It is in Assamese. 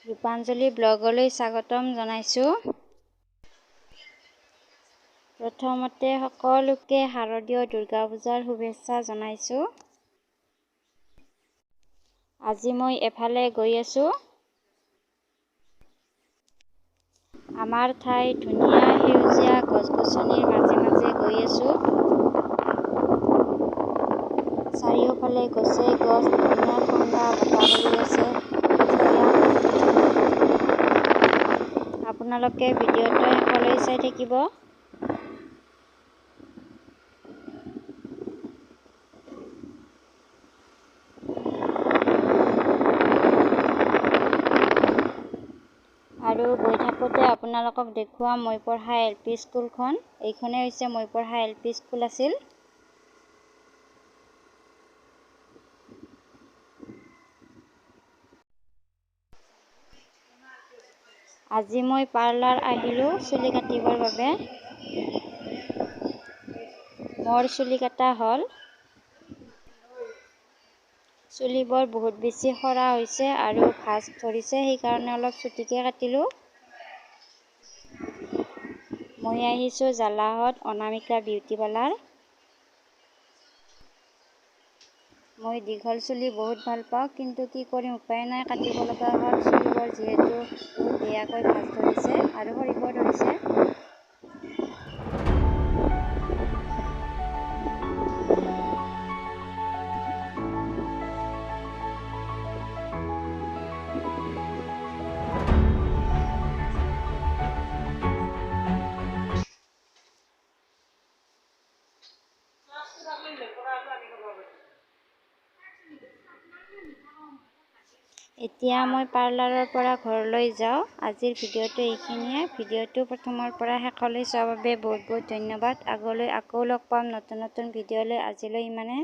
ৰূপাঞ্জলি ব্লগলৈ স্বাগতম জনাইছোঁ। প্ৰথমতে সকলোকে শাৰদীয় দুৰ্গা পূজাৰ শুভেচ্ছা জনাইছোঁ। আজি মই এফালে গৈ আছোঁ। আমাৰ ঠাই ধুনীয়া সেউজীয়া গছ-গছনিৰ মাজে মাজে গৈ আছোঁ। চাৰিওফালে গছে গছ, ধুনীয়া ঠাণ্ডা বতাহ বলি আছে। আপোনালোকে ভিডিঅ'টো শেষলৈ চাই থাকিব। আৰু গৈ থাকোঁতে আপোনালোকক দেখুৱাম মই পঢ়া LP স্কুলখন। এইখনেই হৈছে মই পঢ়া LP স্কুল আছিল। আজি মই পাৰ্লাৰ আহিলোঁ চুলি কাটিবৰ বাবে। মোৰ চুলি কটা হ'ল। চুলিবোৰ বহুত বেছি সৰা হৈছে আৰু ভাঁজ ধৰিছে, সেইকাৰণে অলপ চুটিকৈ কাটিলোঁ। মই আহিছোঁ জালাহত অনামিকা বিউটি পাৰ্লাৰ। মই দীঘল চুলি বহুত ভাল পাওঁ, কিন্তু কি কৰিম উপায় নাই, কাটিব লগা হ'ল। চুলিবোৰ যিহেতু বহুত বেয়াকৈ ভাঁজ ধৰিছে আৰু সৰিব ধৰিছে। এতিয়া মই পাৰ্লাৰৰ পৰা ঘৰলৈ যাওঁ। আজিৰ ভিডিঅ'টো এইখিনিয়ে। ভিডিঅ'টো প্ৰথমৰ পৰা শেষলৈ চোৱাৰ বাবে বহুত বহুত ধন্যবাদ। আগলৈ আকৌ লগ পাম নতুন নতুন ভিডিঅ'লৈ। আজিলৈ ইমানে।